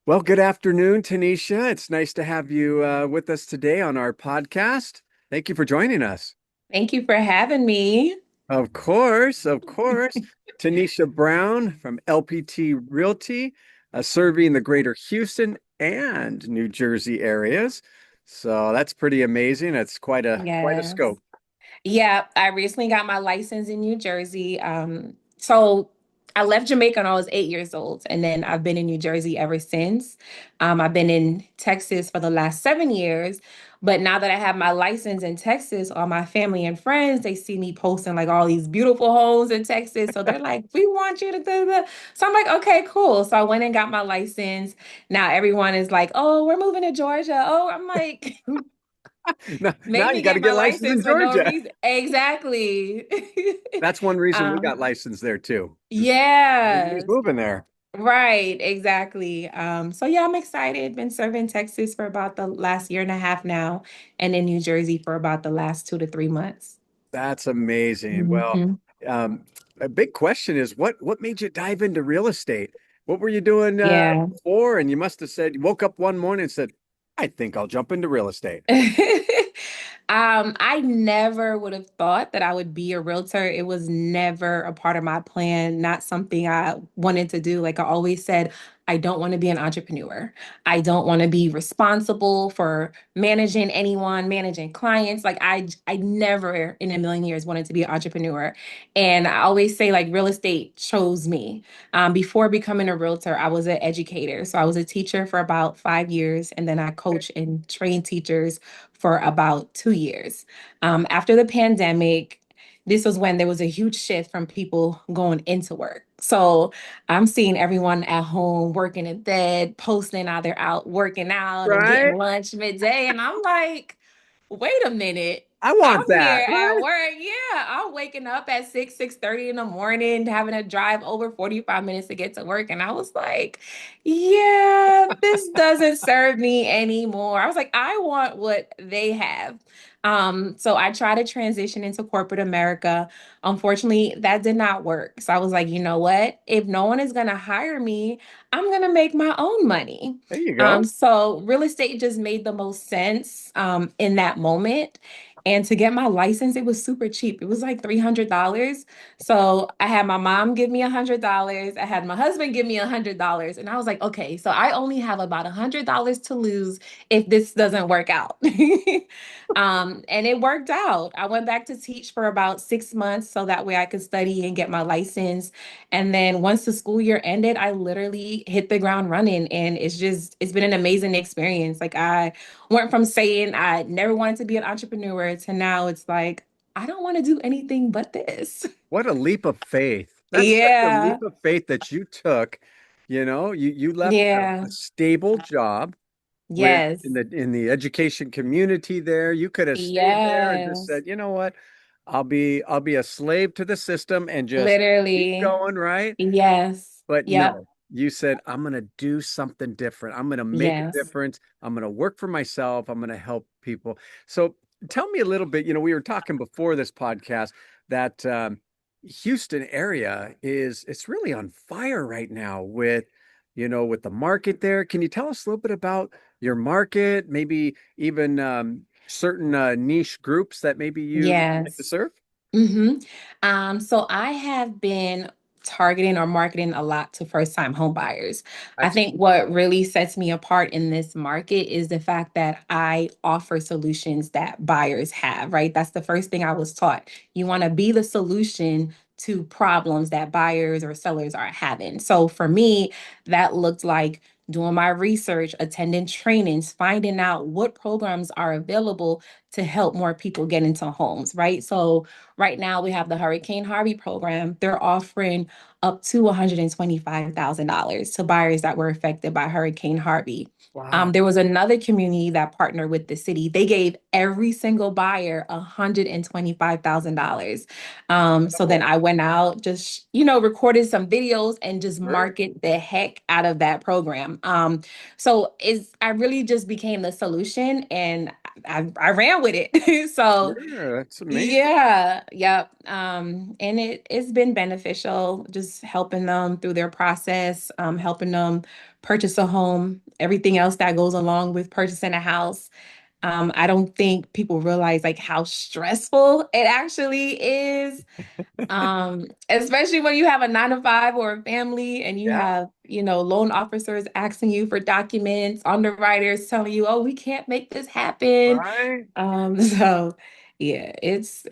Well, good afternoon, Tanisha. It's nice to have you with us today on our podcast. Thank you for joining us. Thank you for having me. Of course, of course. Tanisha Brown from LPT Realty, serving the greater Houston and New Jersey areas. So that's pretty amazing. That's quite a Yes. scope. Yeah, I recently got my license in New Jersey. So I left Jamaica when I was 8 years old, and then I've been in New Jersey ever since. I've been in Texas for the last 7 years, but now that I have my license in Texas, all my family and friends, they see me posting like all these beautiful homes in Texas. So they're like, "We want you to do that." So I'm like, "Okay, cool." So I went and got my license. Now everyone is like, "Oh, we're moving to Georgia." Oh, I'm like, Now make you me got to get get my licensed in license for no Georgia. reason. Exactly. That's one reason we Um, got licensed there too, because everybody's yes, moving there. right, exactly. So yeah, I'm excited. Been serving Texas for about the last year and a half now, and in New Jersey for about the last 2 to 3 months. That's amazing. Well, Mhm. um, a big question is what made you dive into real estate? What were you doing Yeah. before? And you must have said, you woke up one morning and said, I think I'll jump into real estate. I never would have thought that I would be a realtor. It was never a part of my plan, not something I wanted to do. Like I always said, I don't want to be an entrepreneur. I don't want to be responsible for managing anyone, managing clients. Like I never in a million years wanted to be an entrepreneur. And I always say like real estate chose me. Before becoming a realtor, I was an educator. So I was a teacher for about 5 years, and then I coach and train teachers for about 2 years. After the pandemic, this was when there was a huge shift from people going into work. So I'm seeing everyone at home working in bed, posting how they're out working out and getting Right? lunch midday. And I'm like, wait a minute. I I'm want that, here at right? work. Yeah, I'm waking up at 6:30 in the morning, having to drive over 45 minutes to get to work. And I was like, yeah, this doesn't serve me anymore. I was like, I want what they have. So I tried to transition into corporate America. Unfortunately, that did not work. So I was like, you know what? If no one is gonna hire me, I'm gonna make my own money. There you go. So real estate just made the most sense in that moment. And to get my license, it was super cheap. It was like $300. So I had my mom give me $100. I had my husband give me $100. And I was like, okay, so I only have about $100 to lose if this doesn't work out. And it worked out. I went back to teach for about 6 months so that way I could study and get my license. And then once the school year ended, I literally hit the ground running. And it's been an amazing experience. Like I went from saying I never wanted to be an entrepreneur to now it's like, I don't want to do anything but this. What a leap of faith. That's such a Yeah. leap of faith that you took. You left Yeah. a stable job with Yes. in the education community there. You could have stayed there and just Yes. said, you know what? I'll be a slave to the system and just keep Literally. going, right? Yes. But Yep. no, you said, I'm going to do something different. I'm going to make a Yes. difference. I'm going to work for myself. I'm going to help people. So tell me a little bit. We were talking before this podcast that Houston area it's really on fire right now with the market there. Can you tell us a little bit about your market, maybe even certain niche groups that maybe you like to Yes. serve? hmm so I have been targeting or marketing a lot to first-time home buyers. I Excellent. think what really sets me apart in this market is the fact that I offer solutions that buyers have, right? That's the first thing I was taught. You want to be the solution to problems that buyers or sellers are having. So for me, that looked like doing my research, attending trainings, finding out what programs are available to help more people get into homes, right? So right now, we have the Hurricane Harvey program. They're offering up to $125,000 to buyers that were affected by Hurricane Harvey. Wow. There was another community that partnered with the city. They gave every single buyer $125,000. So then Incredible. I went out, just, recorded some videos and just Sure. market the heck out of that program. I really just became the solution and I ran with it. So Sure. That's amazing. yeah, yep. And it's been beneficial just helping them through their process, helping them purchase a home, everything else that goes along with purchasing a house. I don't think people realize like how stressful it actually is. Especially when you have a 9 to 5 or a family and you Yeah, have, loan officers asking you for documents, underwriters telling you, oh, we can't make this happen. right. So yeah, it's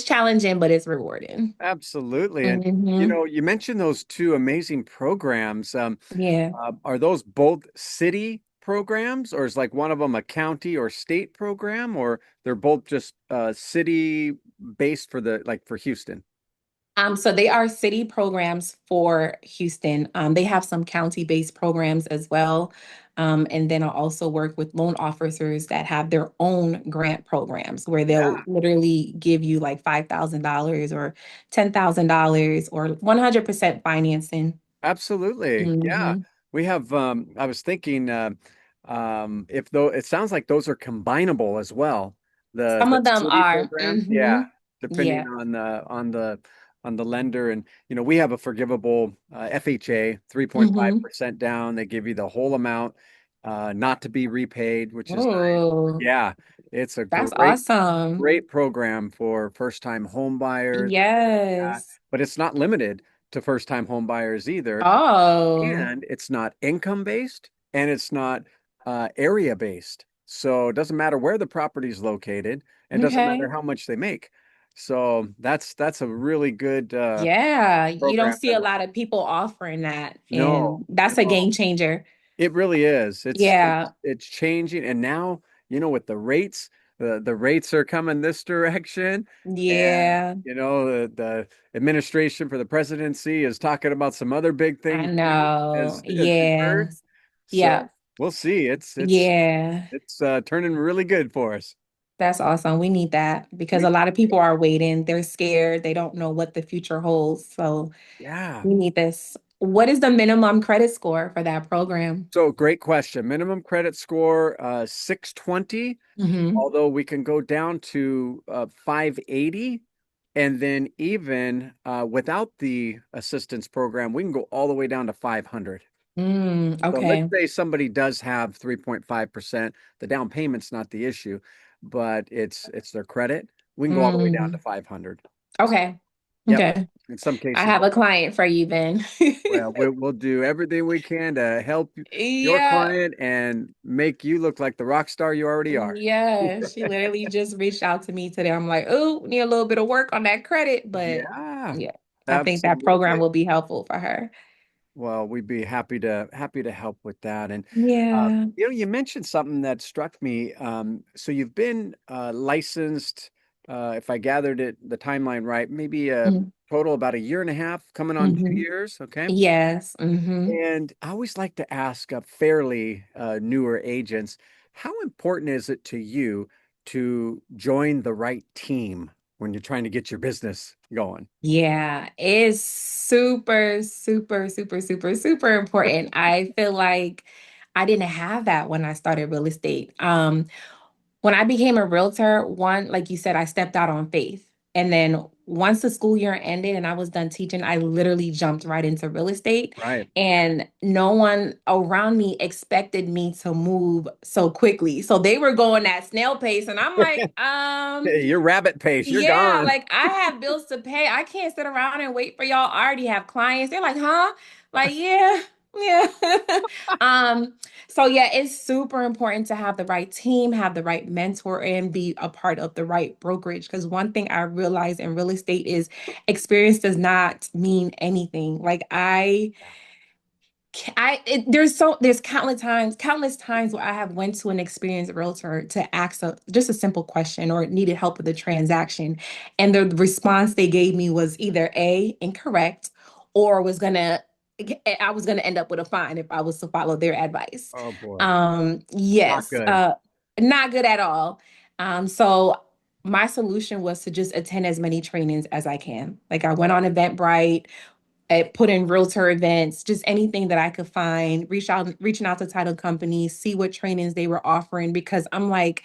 challenging, but it's rewarding. Absolutely. And Hmm. you mentioned those two amazing programs. Yeah. Are those both city programs, or is like one of them a county or state program, or they're both just city based for the like for Houston? So they are city programs for Houston. They have some county-based programs as well. And then I also work with loan officers that have their own grant programs where they'll Yeah. literally give you like $5,000 or $10,000 or 100% financing. Absolutely. Yeah. Hmm. We have I was thinking if though it sounds like those are combinable as well. The Some the of them city are. programs, yeah, Hmm. depending Yeah. on the lender. And we have a forgivable FHA, Hmm. 3.5% down. They give you the whole amount not to be repaid, which is nice. Oh, Yeah, it's a that's great awesome. program for first-time home buyers. Yes. But it's not limited to first-time home buyers either, Oh, and it's not income based and it's not area based. So it doesn't matter where the property is located and doesn't matter okay. how much they make. So that's a really good Yeah, you don't program see that a we're lot of people offering that, no, and that's a no. game changer. It really is. It's Yeah, it's it's changing, and now with the rates, the rates are coming this direction, and yeah, the administration for the presidency is talking about some other big I things too, know. as you've Yeah, heard. yeah, So we'll see. yeah. It's turning really good for us. That's awesome. We need that because We a lot of people are waiting. They're scared. They don't know what the future holds. So yeah. we need this. What is the minimum credit score for that program? So great question. Minimum credit score 620. Hmm. Although we can go down to 580, and then even without the assistance program, we can go all the way down to 500. So let's Okay. say somebody does have 3.5%. The down payment's not the issue, but it's their credit. We can go all the way down to Mm, 500. So, okay. yep. Okay. In some I cases, have a client for you then. well, we'll do everything we can to help your Yeah. client and make you look like the rock star you already are. Yeah. She literally just reached out to me today. I'm like, oh, need a little bit of work on that credit. But Yeah, yeah, I think that program absolutely. will be helpful for her. Well, we'd be happy to help with that. And Yeah. you mentioned something that struck me. So you've been licensed, if I gathered the timeline right, maybe a total about a year and a half, coming on two Mm-hmm. years. Okay. Yes. Mm-hmm. And I always like to ask fairly newer agents, how important is it to you to join the right team when you're trying to get your business going? Yeah, it's super, super, super, super, super important. I feel like I didn't have that when I started real estate. When I became a realtor, one, like you said, I stepped out on faith. And then once the school year ended and I was done teaching, I literally jumped right into real estate. Right. And no one around me expected me to move so quickly. So they were going at snail pace. And I'm like, Hey, you're rabbit pace. You're yeah, gone. like I have bills to pay. I can't sit around and wait for y'all. I already have clients. They're like, huh? Like, yeah, yeah. Um, so yeah, it's super important to have the right team, have the right mentor, and be a part of the right brokerage. Because one thing I realized in real estate is experience does not mean anything. Like there's countless times where I have went to an experienced realtor to ask just a simple question or needed help with a transaction, and the response they gave me was either A, incorrect, or I was gonna end up with a fine if I was to follow their advice. Oh boy. Not Yes, good. not good at all. So my solution was to just attend as many trainings as I can. Like I went on Eventbrite, I put in realtor events, just anything that I could find, reaching out to title companies, see what trainings they were offering because I'm like,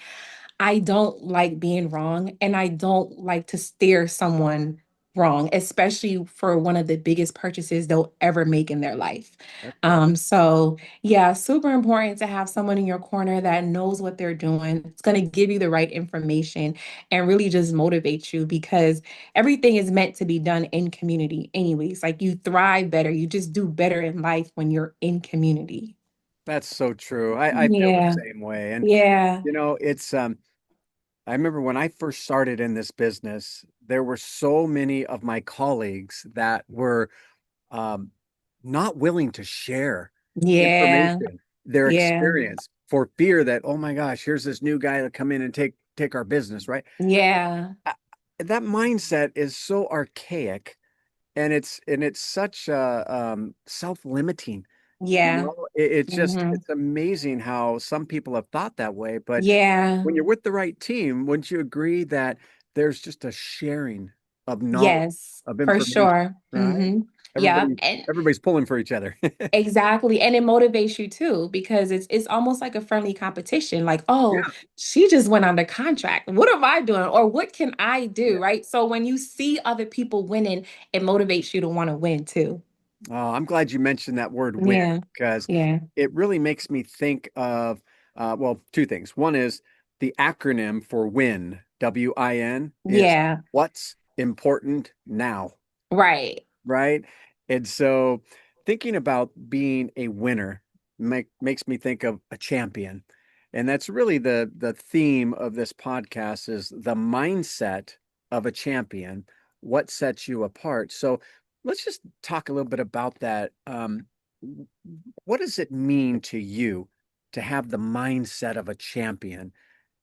I don't like being wrong and I don't like to steer someone wrong, especially for one of the biggest purchases they'll ever make in their life. That's right. So yeah, super important to have someone in your corner that knows what they're doing. It's going to give you the right information and really just motivate you because everything is meant to be done in community anyways. Like you thrive better, you just do better in life when you're in community. That's so true. I feel the Yeah. same way. And Yeah. it's I remember when I first started in this business, there were so many of my colleagues that were um, not willing to share Yeah. information, their Yeah. experience, for fear that, oh my gosh, here's this new guy to come in and take our business, right? Yeah. I- that mindset is so archaic, and it's such self-limiting. Yeah. It's just Hmm. it's amazing how some people have thought that way. But Yeah. when you're with the right team, wouldn't you agree that there's just a sharing of knowledge, Yes, of for information, sure. right? Yeah. Everybody And everybody's pulling for each other. exactly. And it motivates you too, because it's almost like a friendly competition. Like, oh, Yeah, she just went under contract. What am I doing? Or what can I do? yeah. Right. So when you see other people winning, it motivates you to want to win too. Oh, I'm glad you mentioned that word win, Yeah. because Yeah. it really makes me think of well, two things. One is the acronym for WIN, WIN, is Yeah. what's important now. Right. Right? And so thinking about being a winner makes me think of a champion. And that's really the theme of this podcast is the mindset of a champion, what sets you apart. So let's just talk a little bit about that. What does it mean to you to have the mindset of a champion?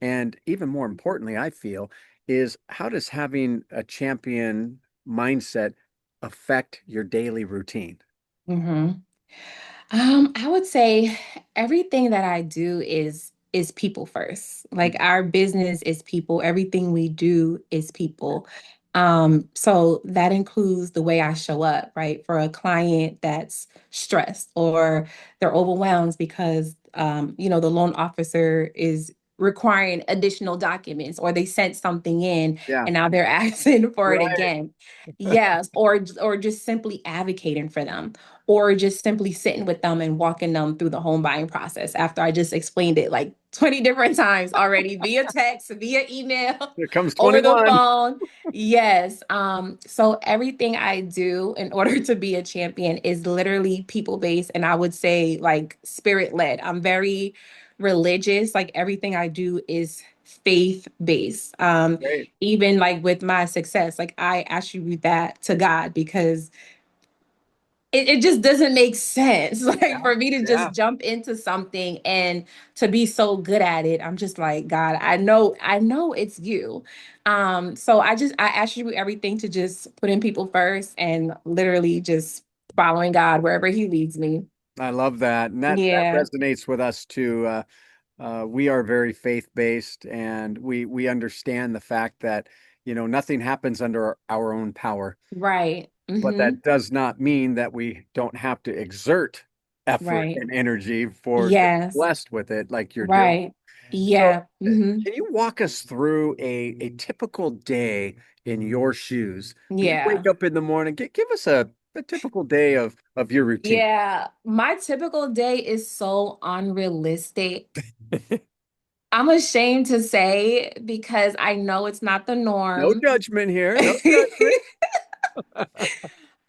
And even more importantly, I feel, is how does having a champion mindset affect your daily routine? Hmm. I would say everything that I do is people first. Like our business is people, everything we do is people. So that includes the way I show up, right? For a client that's stressed or they're overwhelmed because the loan officer is requiring additional documents or they sent something in Yeah, and now they're asking for it right. again. Yes, or just simply advocating for them or just simply sitting with them and walking them through the home buying process after I just explained it like 20 different times already via text, via email, Here comes over the 21. phone. Yes. So everything I do in order to be a champion is literally people based and I would say like spirit led. I'm very religious. Like everything I do is faith based. Great. Even like with my success, like I attribute that to God because it just doesn't make sense like Yeah, for me to yeah. just jump into something and to be so good at it. I'm just like, God, I know it's you. So I attribute everything to just putting people first and literally just following God wherever he leads me. I love that. And that Yeah. resonates with us too. We are very faith-based, and we understand the fact that, nothing happens under our own power. Right. But Mm-hmm. that does not mean that we don't have to exert effort Right. and energy for to be Yes. blessed with it like you're doing. Right. So, Yeah. Mm-hmm. can you walk us through a typical day in your shoes? When you Yeah. wake up in the morning, give us a typical day of your routine. Yeah, my typical day is so unrealistic. I'm ashamed to say because I know it's not the No norm. judgment here. No judgment.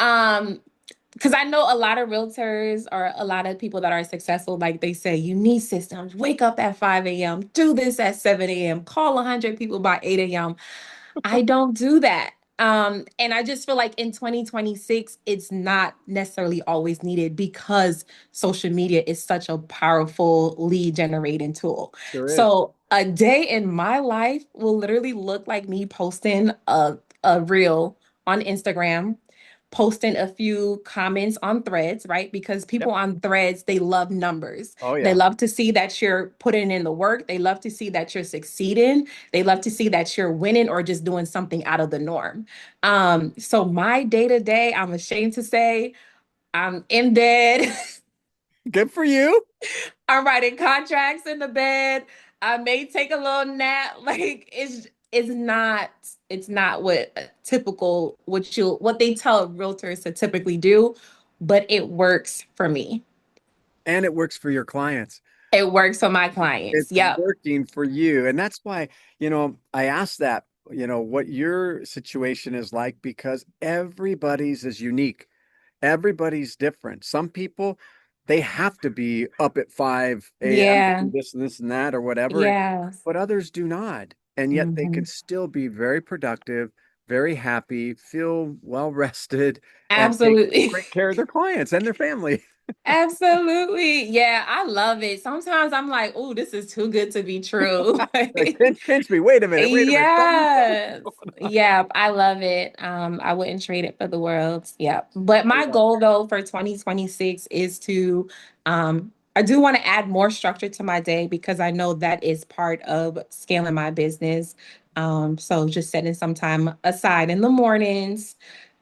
Um, because I know a lot of realtors or a lot of people that are successful, like they say, you need systems. Wake up at 5 a.m., do this at 7 a.m., call 100 people by 8 a.m. I don't do that. And I just feel like in 2026, it's not necessarily always needed because social media is such a powerful lead generating tool. Sure is. So a day in my life will literally look like me posting a reel on Instagram, posting a few comments on threads, right? Because Yep. people on threads, they love numbers. Oh They yeah. love to see that you're putting in the work. They love to see that you're succeeding. They love to see that you're winning or just doing something out of the norm. So my day to day, I'm ashamed to say, I'm in bed. Good for you. I'm writing contracts in the bed. I may take a little nap. Like is not, it's not what typical what they tell realtors to typically do, but it works for me. And it works for your clients. It works for my clients. It's Yep. working for you. And that's why, I asked that, what your situation is like because everybody's is unique. Everybody's different. Some people, they have to be up at 5 a.m. to Yeah. do this and this and that or whatever, Yes. but others do not. And yet they Hmm. could still be very productive, very happy, feel well rested, and take Absolutely. great care of their clients and their family. Absolutely. Yeah, I love it. Sometimes I'm like, oh, this is too good to be true. Like, pinch me. Wait a minute. Tell me Yes. what's going on. Yeah, I love it. I wouldn't trade it for the world. Yeah. But I my love goal though for 2026 is to I do want to add more structure to my day because I know that is part of scaling my business. So just setting some time aside in the mornings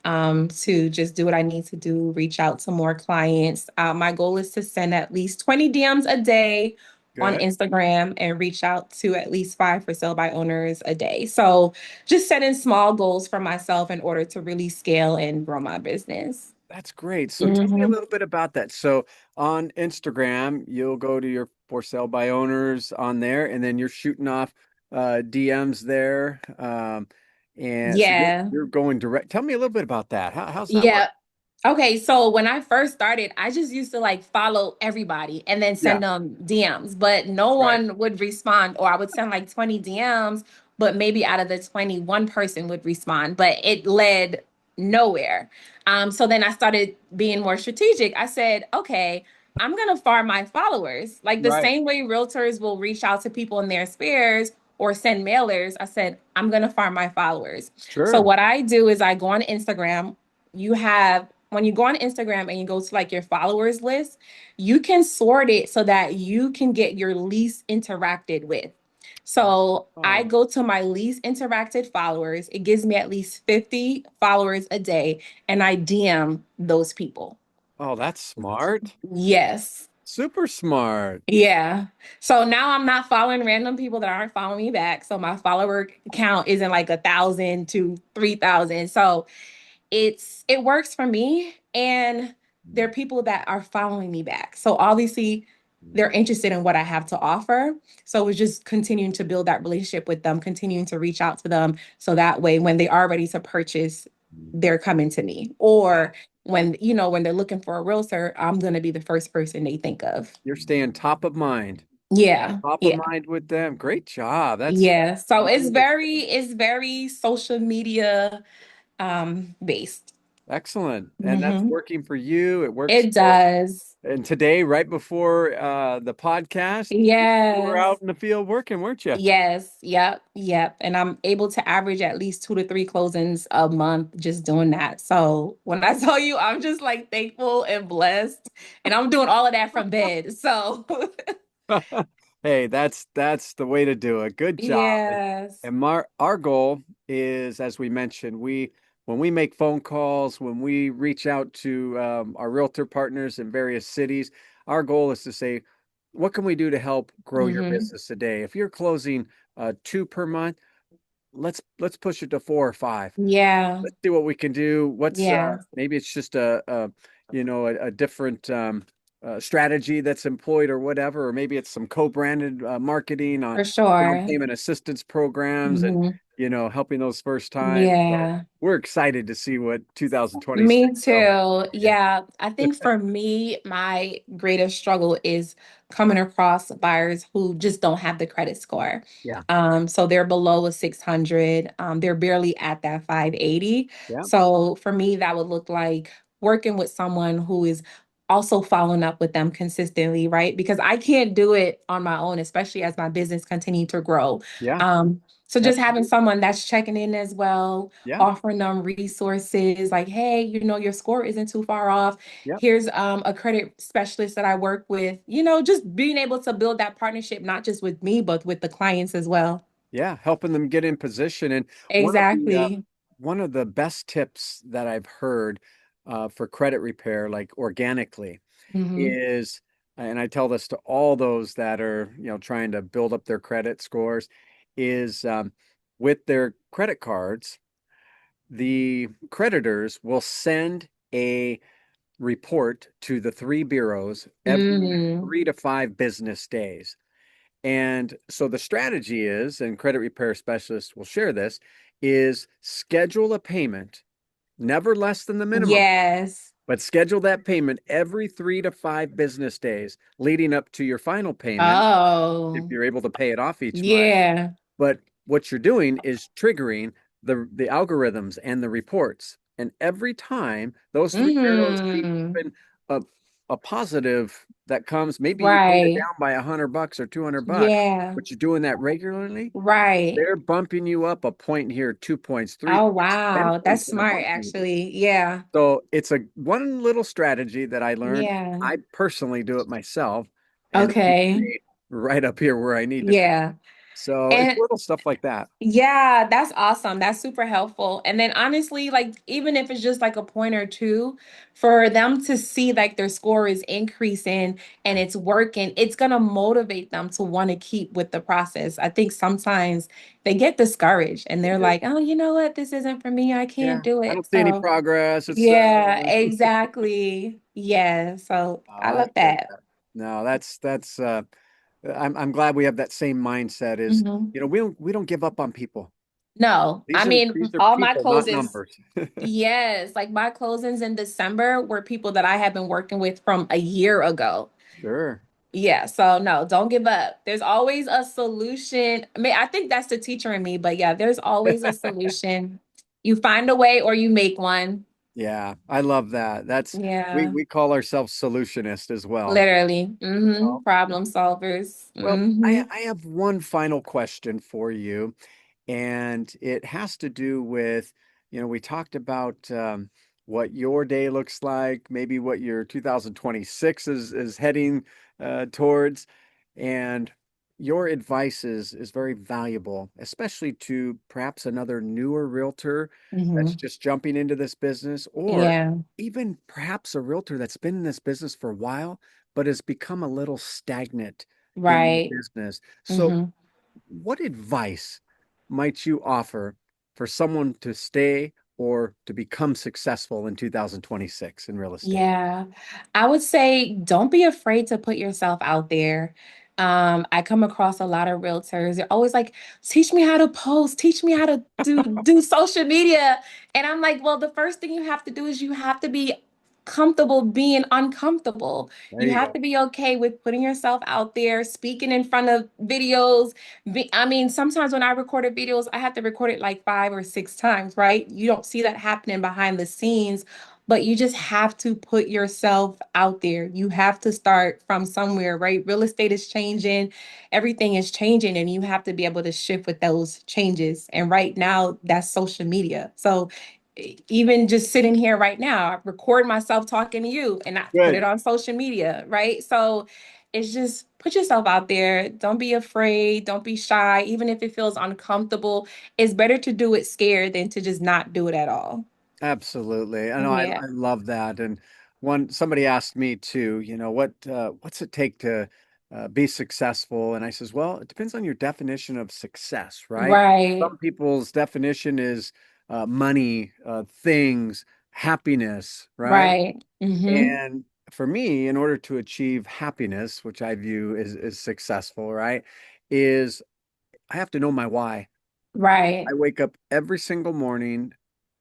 to just do what I need to do, reach out to more clients. My goal is to send at least 20 DMs a day on Good. Instagram and reach out to at least 5 for sale by owners a day. So just setting small goals for myself in order to really scale and grow my business. That's great. So tell me a Hmm. little bit about that. So on Instagram, you'll go to your for sale by owners on there, and then you're shooting off DMs there. And so you're Yeah. you're going direct. Tell me a little bit about that. How's that work? Yeah. Okay, so when I first started, I just used to like follow everybody and then Yeah, send them DMs, but no right. one would respond, or I would send like 20 DMs, but maybe out of the 20, one person would respond, but it led nowhere. So then I started being more strategic. I said, okay, I'm gonna farm my followers. Like the Right. same way realtors will reach out to people in their spheres or send mailers, I said, I'm gonna farm my followers. So Sure. what I do is I go on Instagram. You have when you go on Instagram and you go to like your followers list, you can sort it so that you can get your least interacted with. So I Oh, go to my least interacted followers. It gives me at least 50 followers a day, and I DM those people. oh, that's smart. Yes. Super smart. Yeah. So now I'm not following random people that aren't following me back. So my follower count isn't like 1,000 to 3,000. So it works for me, and there are people that are following me back, so obviously they're interested in what I have to offer. So it's just continuing to build that relationship with them, continuing to reach out to them, so that way when they are ready to purchase, they're coming to me. Or when they're looking for a realtor, I'm going to be the first person they think of. You're staying top of mind. Yeah, Top of yeah, mind with them. Great job. That's yeah. So it's really very it's very social media based. excellent. And that's Hmm. working for you. It works It for, does. and today, right before the podcast, you were Yes. out in the field working, weren't you? Yes. Yep. Yep. And I'm able to average at least 2 to 3 closings a month just doing that. So when I tell you, I'm just like thankful and blessed. And I'm doing all of that from bed. So Hey, that's the way to do it. Good job. And, yes. and our goal is, as we mentioned, we when we make phone calls, when we reach out to our realtor partners in various cities, our goal is to say, what can we do to help grow your Hmm. business today? If you're closing two per month, let's push it to four or five. Yeah. Let's see what we can do. What's Yeah. maybe it's just a different strategy that's employed or whatever, or maybe it's some co-branded marketing on For sure. payment assistance programs and Hmm. helping those first time. So Yeah. we're excited to see what 2026 Me comes. too. Yeah. I think for me, my greatest struggle is coming across buyers who just don't have the credit score. Yeah, So they're below a 600. They're barely at that 580. yeah, So for me, that would look like working with someone who is also following up with them consistently, right? Because I can't do it on my own, especially as my business continue to grow. yeah, So just having absolutely. someone that's checking in as well, Yeah, offering them resources like, hey, your score isn't too far off. yep. Here's a credit specialist that I work with. Just being able to build that partnership, not just with me, but with the clients as well. Yeah, helping them get in position. And Exactly. one of the best tips that I've heard for credit repair, like organically, Hmm. is, and I tell this to all those that are, trying to build up their credit scores, is with their credit cards, the creditors will send a report to the three bureaus every Mm. 3 to 5 business days. And so the strategy is, and credit repair specialists will share this, is schedule a payment never less than the minimum, Yes. but schedule that payment every 3 to 5 business days leading up to your final payment if Oh, you're able to pay it off each month. yeah. But what you're doing is triggering the algorithms and the reports. And every time those three bureaus see Mm. even a, a positive that comes, maybe you paid it Right. down by $100 or $200, Yeah. but you're doing that regularly, Right. they're bumping you up a point here, 2 points, three Oh, points, ten wow. That's points in a smart, month, maybe. actually. Yeah. So it's a one little strategy that I learned. Yeah. I personally do it myself, and it keeps Okay. me right up here where I need to be. Yeah. So it's And little stuff like that. yeah, that's awesome. That's super helpful. And then honestly, like even if it's just like a point or two, for them to see like their score is increasing and it's working, it's gonna motivate them to want to keep with the process. I think sometimes they get discouraged and They they're do. like, oh, you know what? This isn't for me. I can't Yeah. do I it. don't see any So progress. It's yeah, exactly. Yeah. So oh, I I love hear that. that. No, that's I'm glad we have that same mindset is, Mhm. we don't give up on people. No, I These are mean, these are all my people, not closes. numbers. Yes, like my closings in December were people that I had been working with from a year ago. Sure. Yeah, so no, don't give up. There's always a solution. I mean, I think that's the teacher in me, but yeah, there's always a solution. You find a way or you make one. Yeah, I love that. That's we Yeah, we call ourselves solutionists as well. literally. Oh. Problem solvers. Well, I have one final question for you, and it has to do with, we talked about what your day looks like, maybe what your 2026 is heading towards, and your advice is very valuable, especially to perhaps another newer realtor that's Hmm. just jumping into this business, or Yeah, even perhaps a realtor that's been in this business for a while, but has become a little stagnant in the right. business. So, Hmm. what advice might you offer for someone to stay or to become successful in 2026 in real estate? Yeah, I would say don't be afraid to put yourself out there. I come across a lot of realtors. They're always like, teach me how to post, teach me how to do social media. And I'm like, well, the first thing you have to do is you have to be comfortable being uncomfortable. There You you have go. to be okay with putting yourself out there, speaking in front of videos. I mean, sometimes when I recorded videos, I have to record it like 5 or 6 times, right? You don't see that happening behind the scenes, but you just have to put yourself out there. You have to start from somewhere, right? Real estate is changing, everything is changing, and you have to be able to shift with those changes. And right now, that's social media. So even just sitting here right now, I record myself talking to you and I put it Good. on social media, right? So it's just put yourself out there. Don't be afraid. Don't be shy. Even if it feels uncomfortable, it's better to do it scared than to just not do it at all. Absolutely. I know Yeah. I love that. And somebody asked me too, what's it take to be successful? And I says, well, it depends on your definition of success, right? Right, Some people's definition is money, things, happiness, right? right. Mm-hmm. And for me, in order to achieve happiness, which I view as successful, right, is I have to know my why. Right, I wake up every single morning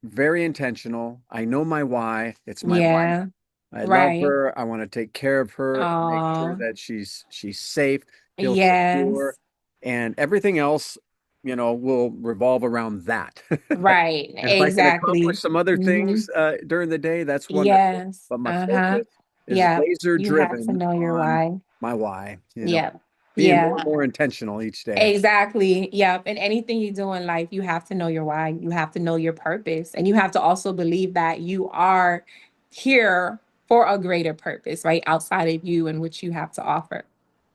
very intentional. I know my why. It's my wife. yeah, I love right. her. I want to take care of her, make sure Oh, that she's safe, feels secure, yes, and everything else, will revolve around that. right, And if I can accomplish exactly. some other Mm-hmm. things during the day, that's wonderful. Yes, But my uh-huh. focus is Yeah, laser you have to driven know your on why. my why, Yeah, being more yeah, and more intentional each day. exactly. Yeah, and anything you do in life, you have to know your why. You have to know your purpose, and you have to also believe that you are here for a greater purpose, right? Outside of you and what you have to offer.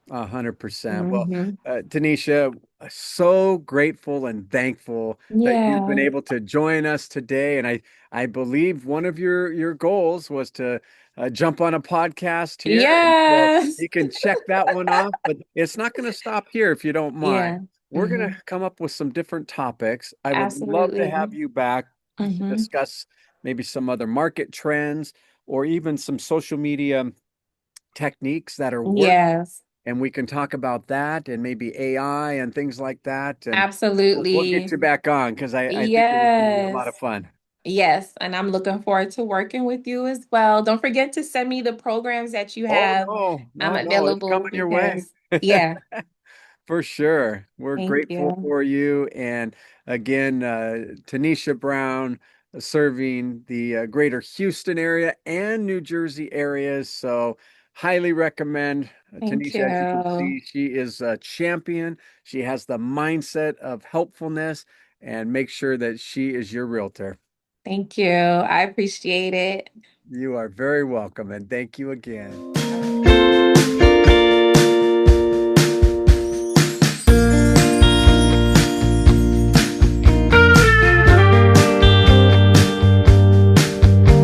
100%. Well, Mm-hmm. Tanisha, so grateful and thankful that you've been Yeah. able to join us today. And I believe one of your goals was to jump on a podcast here. And so Yes. you can check that one off, but it's not going to stop here if you don't Yeah. mind. we're going to come up with some different topics. I would love to have Absolutely. you back to Hmm. discuss maybe some other market trends or even some social media techniques that are working. Yes, And we can talk about that and maybe AI and things like that. And we'll get absolutely. you back on because I think it would be a lot of Yes. fun. Yes, and I'm looking forward to working with you as well. Don't forget to send me the programs that you Oh, have no, it's available coming your way. because, yeah, For sure. We're thank grateful you. for you. And again, Tanisha Brown serving the greater Houston area and New Jersey areas. So, highly recommend Thank Tanisha. As you can you. see, she is a champion. She has the mindset of helpfulness and make sure that she is your realtor. Thank you. I appreciate it. You are very welcome. And thank you again.